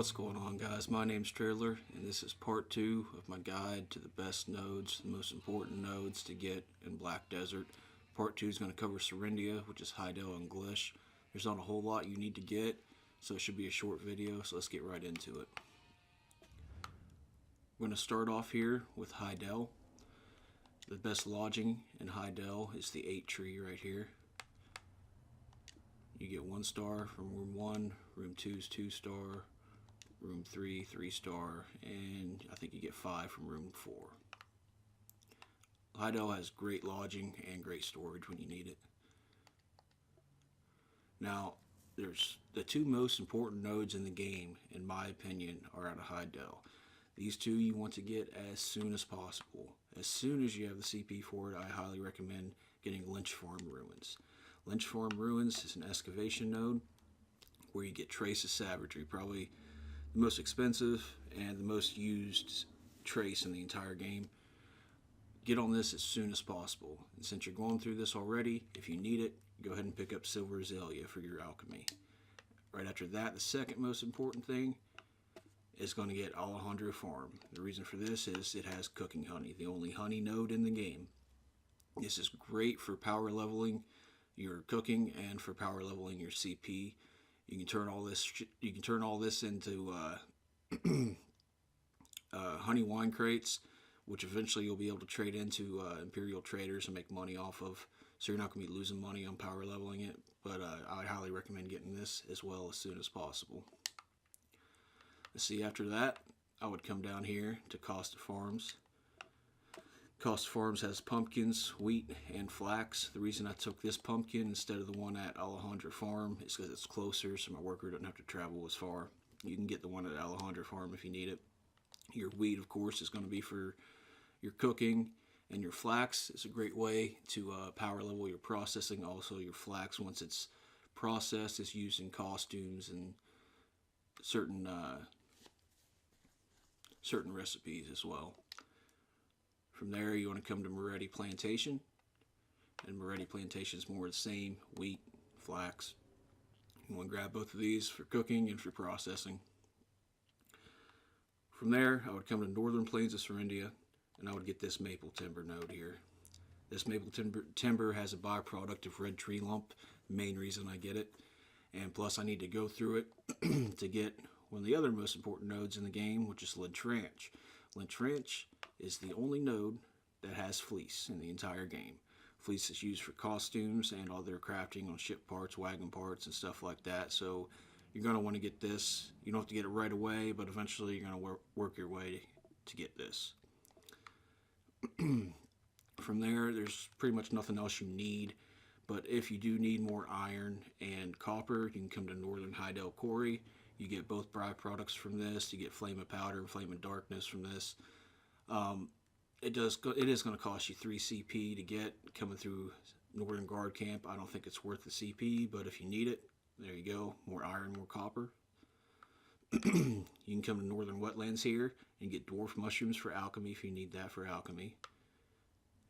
What's going on, guys? My name's Trailer, and this is part 2 of my guide to the best nodes, the most important nodes to get in Black Desert. Part 2 is going to cover Serindia, which is Heidel and Glish. There's not a whole lot you need to get, so it should be a short video, so let's get right into it. We're going to start off here with Heidel. The best lodging in Heidel is the 8 tree right here. You get 1 star from room 1, room 2 is 2 star, room 3, 3 star, and I think you get 5 from room 4. Heidel has great lodging and great storage when you need it. Now, there's the 2 most important nodes in the game, in my opinion, are out of Heidel. These 2 you want to get as soon as possible. As soon as you have the CP for it, I highly recommend getting Lynch Farm Ruins. Lynch Farm Ruins is an excavation node where you get Trace of Savagery, probably the most expensive and the most used trace in the entire game. Get on this as soon as possible. And since you're going through this already, if you need it, go ahead and pick up Silver Azalea for your alchemy. Right after that, the second most important thing is going to get Alejandro Farm. The reason for this is it has cooking honey, the only honey node in the game. This is great for power leveling your cooking and for power leveling your CP. You can turn all this into honey wine crates, which eventually you'll be able to trade into Imperial traders and make money off of. So you're not going to be losing money on power leveling it, but I highly recommend getting this as well as soon as possible. Let's see, after that, I would come down here to Costa Farms. Costa Farms has pumpkins, wheat, and flax. The reason I took this pumpkin instead of the one at Alejandro Farm is because it's closer, so my worker doesn't have to travel as far. You can get the one at Alejandro Farm if you need it. Your wheat, of course, is going to be for your cooking, and your flax is a great way to power level your processing. Also, your flax, once it's processed, is used in costumes and certain recipes as well. From there, you want to come to Moretti Plantation, and Moretti Plantation is more the same: wheat, flax. You want to grab both of these for cooking and for processing. From there, I would come to Northern Plains of Serindia, and I would get this maple timber node here. This maple timber has a byproduct of red tree lump, main reason I get it, and plus I need to go through it to get one of the other most important nodes in the game, which is Lynch Ranch. Lynch Ranch is the only node that has fleece in the entire game. Fleece is used for costumes and other crafting on ship parts, wagon parts, and stuff like that. So you're going to want to get this. You don't have to get it right away, but eventually you're going to work your way to get this. From there, there's pretty much nothing else you need. But if you do need more iron and copper, you can come to Northern Heidel Quarry. You get both byproducts from this. You get Flame of Powder and Flame of Darkness from this. It is going to cost you 3 CP to get coming through Northern Guard Camp. I don't think it's worth the CP, but if you need it, there you go. More iron, more copper. You can come to Northern Wetlands here and get Dwarf Mushrooms for alchemy if you need that for alchemy.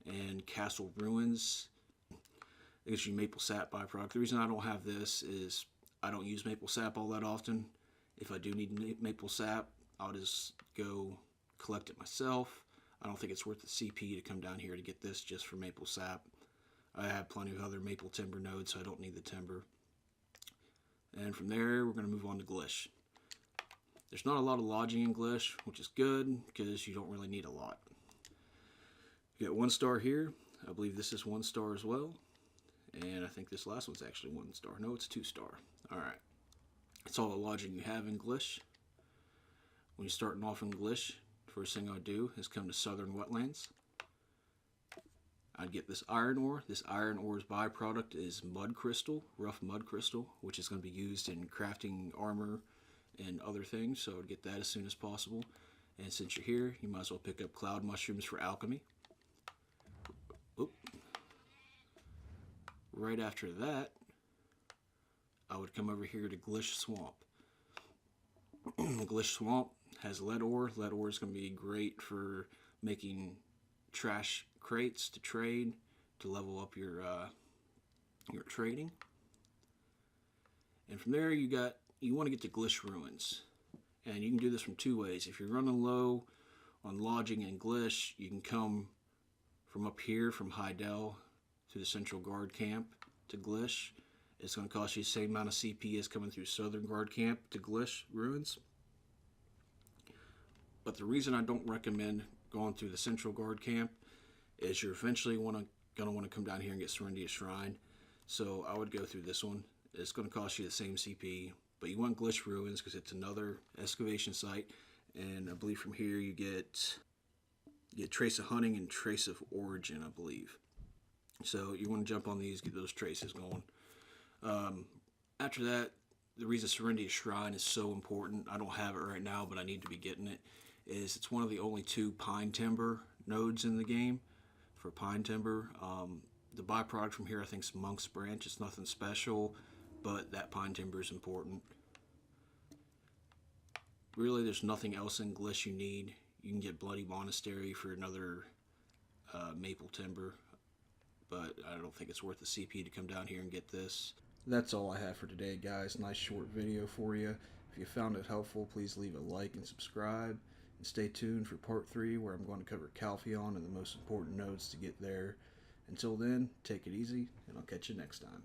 And Castle Ruins, it gives you maple sap byproduct. The reason I don't have this is I don't use maple sap all that often. If I do need maple sap, I'll just go collect it myself. I don't think it's worth the CP to come down here to get this just for maple sap. I have plenty of other maple timber nodes, so I don't need the timber. And from there, we're going to move on to Glish. There's not a lot of lodging in Glish, which is good because you don't really need a lot. You get 1 star here. I believe this is 1 star as well. And I think this last one's actually 1 star. No, it's 2 star. Alright. That's all the lodging you have in Glish. When you're starting off in Glish, first thing I would do is come to Southern Wetlands. I'd get this iron ore. This iron ore's byproduct is mud crystal, rough mud crystal, which is going to be used in crafting armor and other things, so I'd get that as soon as possible. And since you're here, you might as well pick up cloud mushrooms for alchemy. Oop. Right after that, I would come over here to Glish Swamp. Glish Swamp has lead ore. Lead ore is going to be great for making trash crates to trade, to level up your trading. And from there, you want to get to Glish Ruins. And you can do this from two ways. If you're running low on lodging and glish, you can come from up here from Heidel to the Central Guard Camp to glish. It's going to cost you the same amount of CP as coming through Southern Guard Camp to glish ruins. But the reason I don't recommend going through the Central Guard Camp is you're eventually going to want to come down here and get Serindia Shrine. So I would go through this one. It's going to cost you the same CP, but you want glish ruins because it's another excavation site. And I believe from here you get trace of hunting and trace of origin, I believe. So you want to jump on these, get those traces going. After that, the reason Serindia Shrine is so important, I don't have it right now, but I need to be getting it, is it's one of the only 2 pine timber nodes in the game for pine timber. The byproduct from here, I think, is Monk's Branch. It's nothing special, but that pine timber is important. Really, there's nothing else in glish you need. You can get Bloody Monastery for another maple timber, but I don't think it's worth the CP to come down here and get this. That's all I have for today, guys. Nice short video for you. If you found it helpful, please leave a like and subscribe. And stay tuned for part 3, where I'm going to cover Calpheon and the most important nodes to get there. Until then, take it easy, and I'll catch you next time.